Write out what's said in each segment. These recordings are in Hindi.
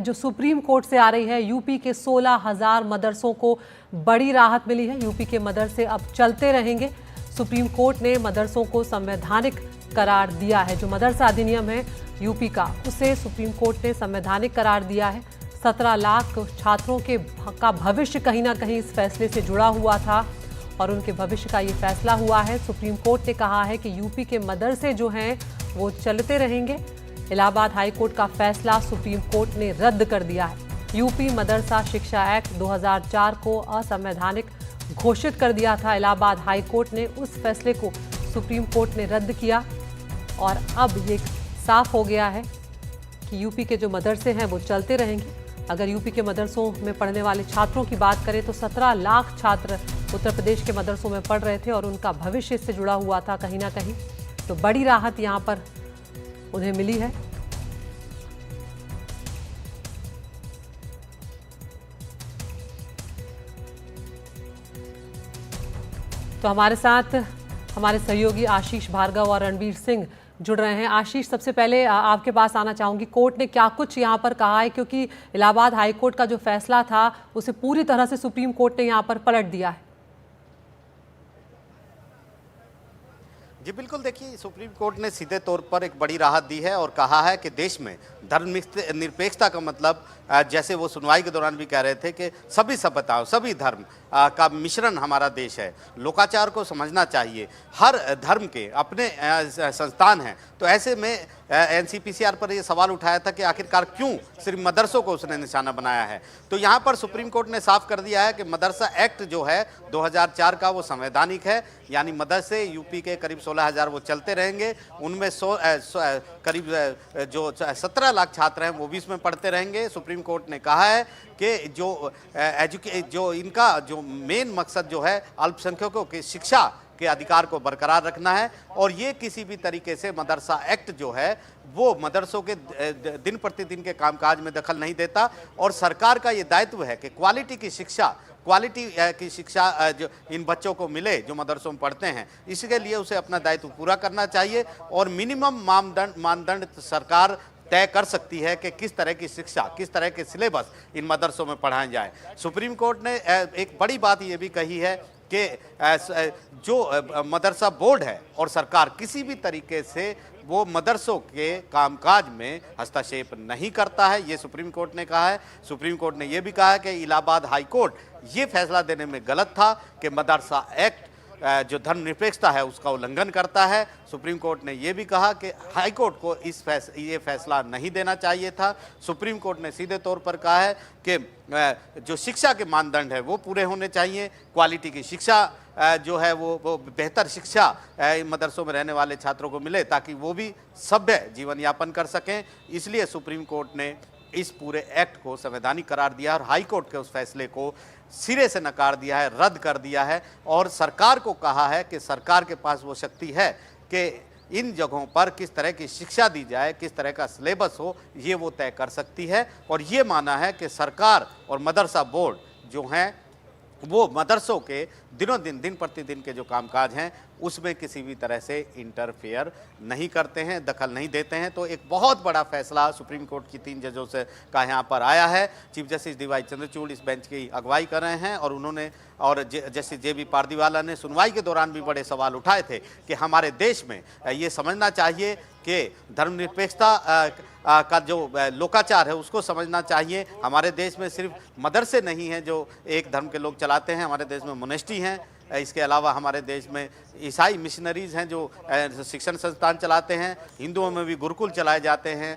जो सुप्रीम कोर्ट से आ रही है। यूपी के 16,000 मदरसों को बड़ी राहत मिली है। यूपी के मदरसे अब चलते रहेंगे। सुप्रीम कोर्ट ने मदरसों को संवैधानिक करार दिया है। जो मदरसा अधिनियम है यूपी का, उसे सुप्रीम कोर्ट ने संवैधानिक करार दिया है। 17 लाख छात्रों का भविष्य कहीं ना कहीं इस फैसले से जुड़ा हुआ था और उनके भविष्य का ये फैसला हुआ है। सुप्रीम कोर्ट ने कहा है कि यूपी के मदरसे जो हैं वो चलते रहेंगे। इलाहाबाद हाई कोर्ट का फैसला सुप्रीम कोर्ट ने रद्द कर दिया है। यूपी मदरसा शिक्षा एक्ट 2004 को असंवैधानिक घोषित कर दिया था। इलाहाबाद हाई कोर्ट ने उस फैसले को सुप्रीम कोर्ट ने रद्द किया और अब ये साफ हो गया है कि यूपी के जो मदरसे हैं वो चलते रहेंगे। अगर यूपी के मदरसों में पढ़ने वाले छात्रों की बात करें तो 17 लाख छात्र उत्तर प्रदेश के मदरसों में पढ़ रहे थे और उनका भविष्य इससे जुड़ा हुआ था कहीं ना कहीं। तो बड़ी राहत यहाँ पर उन्हें मिली है। तो हमारे साथ हमारे सहयोगी आशीष भार्गव और रणवीर सिंह जुड़ रहे हैं। आशीष, सबसे पहले आपके पास आना चाहूंगी। कोर्ट ने क्या कुछ यहाँ पर कहा है, क्योंकि इलाहाबाद हाई कोर्ट का जो फैसला था उसे पूरी तरह से सुप्रीम कोर्ट ने यहाँ पर पलट दिया है। जी बिल्कुल, देखिए सुप्रीम कोर्ट ने सीधे तौर पर एक बड़ी राहत दी है और कहा है कि देश में धर्मनिरपेक्षता का मतलब, जैसे वो सुनवाई के दौरान भी कह रहे थे कि सभी सभ्यताओं सभी धर्म का मिश्रण हमारा देश है। लोकाचार को समझना चाहिए। हर धर्म के अपने संस्थान हैं। तो ऐसे में एनसीपीसीआर पर ये सवाल उठाया था कि आखिरकार क्यों सिर्फ मदरसों को उसने निशाना बनाया है। तो यहाँ पर सुप्रीम कोर्ट ने साफ कर दिया है कि मदरसा एक्ट जो है 2004 का वो संवैधानिक है। यानी मदरसे यूपी के करीब 16,000 वो चलते रहेंगे। उनमें करीब जो 17 लाख छात्र हैं वो भी इसमें पढ़ते रहेंगे। सुप्रीम कोर्ट ने कहा है कि जो इनका जो मेन मकसद जो है अल्पसंख्यकों की शिक्षा के अधिकार को बरकरार रखना है और ये किसी भी तरीके से मदरसा एक्ट जो है वो मदरसों के दिन प्रतिदिन के कामकाज में दखल नहीं देता और सरकार का ये दायित्व है कि क्वालिटी की शिक्षा जो इन बच्चों को मिले जो मदरसों में पढ़ते हैं। इसके लिए उसे अपना दायित्व पूरा करना चाहिए और मिनिमम मानदंड सरकार तय कर सकती है कि किस तरह की शिक्षा, किस तरह के सिलेबस इन मदरसों में पढ़ाए जाए। सुप्रीम कोर्ट ने एक बड़ी बात ये भी कही है कि जो मदरसा बोर्ड है और सरकार किसी भी तरीके से वो मदरसों के कामकाज में हस्तक्षेप नहीं करता है। ये सुप्रीम कोर्ट ने कहा है। सुप्रीम कोर्ट ने ये भी कहा है कि इलाहाबाद हाई कोर्ट ये फैसला देने में गलत था कि मदरसा एक्ट जो धर्मनिरपेक्षता है उसका उल्लंघन करता है। सुप्रीम कोर्ट ने यह भी कहा कि हाई कोर्ट को ये फैसला नहीं देना चाहिए था। सुप्रीम कोर्ट ने सीधे तौर पर कहा है कि जो शिक्षा के मानदंड है वो पूरे होने चाहिए। क्वालिटी की शिक्षा जो है वो बेहतर शिक्षा मदरसों में रहने वाले छात्रों को मिले ताकि वो भी सभ्य जीवन यापन कर सकें। इसलिए सुप्रीम कोर्ट ने इस पूरे एक्ट को संवैधानिक करार दिया और हाई कोर्ट के उस फैसले को सिरे से नकार दिया है, रद्द कर दिया है और सरकार को कहा है कि सरकार के पास वो शक्ति है कि इन जगहों पर किस तरह की शिक्षा दी जाए, किस तरह का सिलेबस हो, ये वो तय कर सकती है। और ये माना है कि सरकार और मदरसा बोर्ड जो हैं वो मदरसों के दिन प्रतिदिन के जो कामकाज हैं उसमें किसी भी तरह से इंटरफेयर नहीं करते हैं, दखल नहीं देते हैं। तो एक बहुत बड़ा फैसला सुप्रीम कोर्ट की 3 जजों से का यहाँ पर आया है। चीफ जस्टिस डीवाई चंद्रचूड़ इस बेंच की अगुवाई कर रहे हैं और उन्होंने और जस्टिस जेबी पारदीवाला ने सुनवाई के दौरान भी बड़े सवाल उठाए थे कि हमारे देश में ये समझना चाहिए कि धर्मनिरपेक्षता का जो लोकाचार है उसको समझना चाहिए। हमारे देश में सिर्फ मदरसे नहीं हैं जो एक धर्म के लोग चलाते हैं, हमारे देश में मोनेस्ट्री हैं। इसके अलावा हमारे देश में ईसाई मिशनरीज हैं जो शिक्षण संस्थान चलाते हैं। हिंदुओं में भी गुरुकुल चलाए जाते हैं,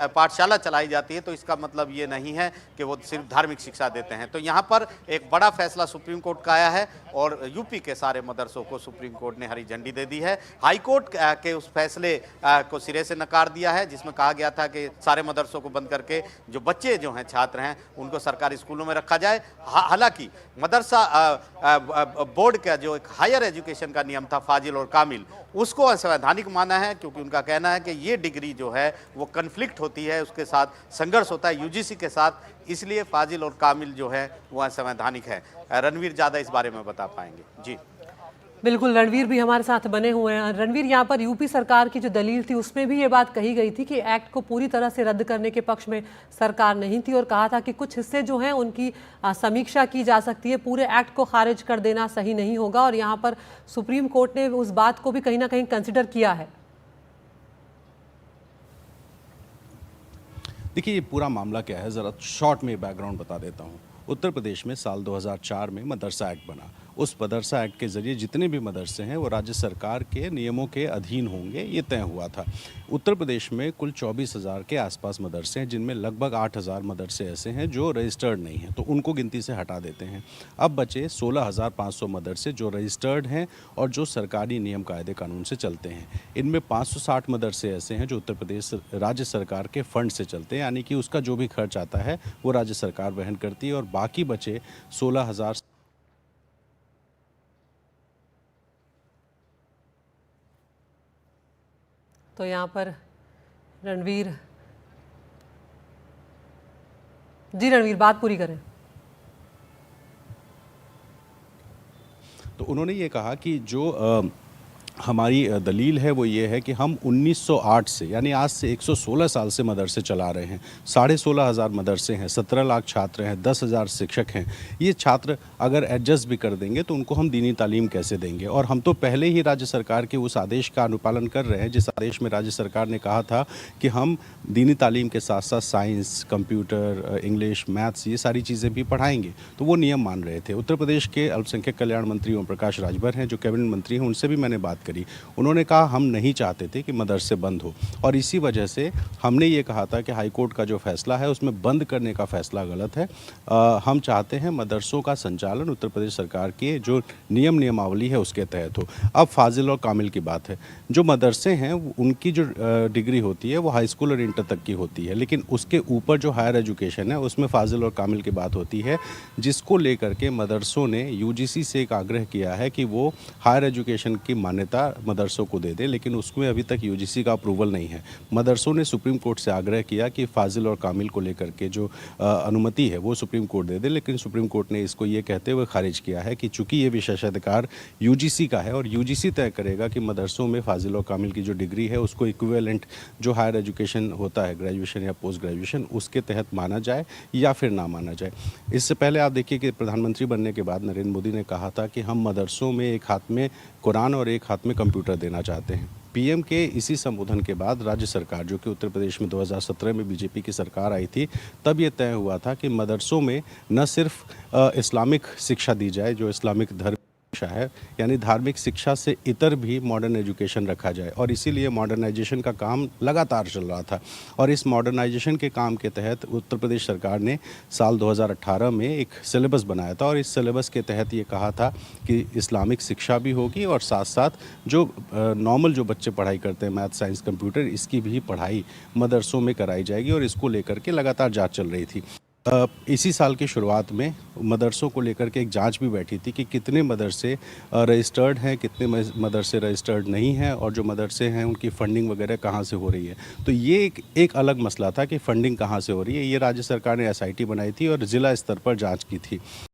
पाठशाला चलाई जाती है। तो इसका मतलब ये नहीं है कि वो सिर्फ धार्मिक शिक्षा देते हैं। तो यहाँ पर एक बड़ा फैसला सुप्रीम कोर्ट का आया है और यूपी के सारे मदरसों को सुप्रीम कोर्ट ने हरी झंडी दे दी है। हाई कोर्ट के उस फैसले को सिरे से नकार दिया है जिसमें कहा गया था कि सारे मदरसों को बंद करके जो बच्चे जो हैं, छात्र हैं, उनको सरकारी स्कूलों में रखा जाए। हालांकि मदरसा बोर्ड का जो एक हायर एजुकेशन का नियम था फाजिल और कामिल, उसको असंवैधानिक माना है क्योंकि उनका कहना है कि ये डिग्री जो है वो कन्फ्लिक्ट होती है, उसके साथ संघर्ष होता है यूजीसी के साथ, इसलिए फाजिल और कामिल जो है वो असंवैधानिक है। रणवीर ज़्यादा इस बारे में बता पाएंगे। जी बिल्कुल, रणवीर भी हमारे साथ बने हुए हैं। रणवीर, यहाँ पर यूपी सरकार की जो दलील थी उसमें भी ये बात कही गई थी कि एक्ट को पूरी तरह से रद्द करने के पक्ष में सरकार नहीं थी और कहा था कि कुछ हिस्से जो हैं उनकी समीक्षा की जा सकती है, पूरे एक्ट को खारिज कर देना सही नहीं होगा। और यहाँ पर सुप्रीम कोर्ट ने उस बात को भी कहीं ना कहीं कंसिडर किया है। देखिए, ये पूरा मामला क्या है, ज़रा शॉर्ट में बैकग्राउंड बता देता हूँ। उत्तर प्रदेश में साल 2004 में मदरसा एक्ट बना। उस मदरसा एक्ट के ज़रिए जितने भी मदरसे हैं वो राज्य सरकार के नियमों के अधीन होंगे, ये तय हुआ था। उत्तर प्रदेश में कुल 24,000 के आसपास मदरसे हैं, जिनमें लगभग 8,000 मदरसे ऐसे हैं जो रजिस्टर्ड नहीं हैं, तो उनको गिनती से हटा देते हैं। अब बचे 16,500 मदरसे जो रजिस्टर्ड हैं और जो सरकारी नियम कायदे कानून से चलते हैं। इनमें 560 मदरसे ऐसे हैं जो उत्तर प्रदेश राज्य सरकार के फंड से चलते हैं, यानी कि उसका जो भी खर्च आता है वो राज्य सरकार वहन करती है, और बाकी बचे 16,000। तो यहाँ पर रणवीर बात पूरी करें। तो उन्होंने ये कहा कि जो हमारी दलील है वो ये है कि हम 1908 से, यानी आज से 116 साल से मदरसे चला रहे हैं। 16,500 मदरसे हैं, 17 लाख छात्र हैं, 10,000 शिक्षक हैं। ये छात्र अगर एडजस्ट भी कर देंगे तो उनको हम दीनी तालीम कैसे देंगे? और हम तो पहले ही राज्य सरकार के उस आदेश का अनुपालन कर रहे हैं, जिस आदेश में राज्य सरकार ने कहा था कि हम दीनी तालीम के साथ साथ साइंस, कंप्यूटर, इंग्लिश, मैथ्स, ये सारी चीज़ें भी पढ़ाएंगे। तो वो नियम मान रहे थे। उत्तर प्रदेश के अल्पसंख्यक कल्याण मंत्री ओम प्रकाश राजभर हैं, जो कैबिनेट मंत्री हैं, उनसे भी मैंने बात करी। उन्होंने कहा हम नहीं चाहते थे कि मदरसे बंद हो, और इसी वजह से हमने ये कहा था कि हाईकोर्ट का जो फैसला है उसमें बंद करने का फैसला गलत है। हम चाहते हैं मदरसों का संचालन उत्तर प्रदेश सरकार के जो नियमावली है उसके तहत हो। अब फाजिल और कामिल की बात है। जो मदरसे हैं उनकी जो डिग्री होती है वो हाई स्कूल और इंटर तक की होती है, लेकिन उसके ऊपर जो हायर एजुकेशन है उसमें फाजिल और कामिल की बात होती है, जिसको लेकर के मदरसों ने यूजीसी से एक आग्रह किया है कि वो हायर एजुकेशन की मान्यता मदरसों को दे दे, लेकिन उसमें अभी तक यूजीसी का अप्रूवल नहीं है। मदरसों ने सुप्रीम कोर्ट से आग्रह किया कि फाजिल और कामिल को लेकर के जो अनुमति है वो सुप्रीम कोर्ट दे दे, लेकिन सुप्रीम कोर्ट ने इसको ये कहते हुए खारिज किया है कि चूंकि ये विशेषाधिकार यूजीसी का है और यूजीसी तय करेगा कि मदरसों में फाजिल और कामिल की जो डिग्री है उसको इक्विवेलेंट जो हायर एजुकेशन होता है, ग्रेजुएशन या पोस्ट ग्रेजुएशन, उसके तहत माना जाए या फिर ना माना जाए। इससे पहले आप देखिए कि प्रधानमंत्री बनने के बाद नरेंद्र मोदी ने कहा था कि हम मदरसों में एक हाथ में कुरान और एक हाथ में कंप्यूटर देना चाहते हैं। पीएम के इसी संबोधन के बाद राज्य सरकार, जो कि उत्तर प्रदेश में 2017 में बीजेपी की सरकार आई थी, तब ये तय हुआ था कि मदरसों में न सिर्फ इस्लामिक शिक्षा दी जाए, जो इस्लामिक धर्म शिक्षा है, यानी धार्मिक शिक्षा से इतर भी मॉडर्न एजुकेशन रखा जाए, और इसीलिए मॉडर्नाइजेशन का काम लगातार चल रहा था। और इस मॉडर्नाइजेशन के काम के तहत उत्तर प्रदेश सरकार ने साल 2018 में एक सिलेबस बनाया था, और इस सिलेबस के तहत ये कहा था कि इस्लामिक शिक्षा भी होगी और साथ साथ जो नॉर्मल जो बच्चे पढ़ाई करते हैं, मैथ, साइंस, कंप्यूटर, इसकी भी पढ़ाई मदरसों में कराई जाएगी, और इसको लेकर के लगातार जाँच चल रही थी। इसी साल की शुरुआत में मदरसों को लेकर के एक जांच भी बैठी थी कि कितने मदरसे रजिस्टर्ड हैं, कितने मदरसे रजिस्टर्ड नहीं हैं, और जो मदरसे हैं उनकी फ़ंडिंग वगैरह कहाँ से हो रही है। तो ये एक अलग मसला था कि फ़ंडिंग कहाँ से हो रही है। ये राज्य सरकार ने एसआईटी बनाई थी और ज़िला स्तर पर जांच की थी।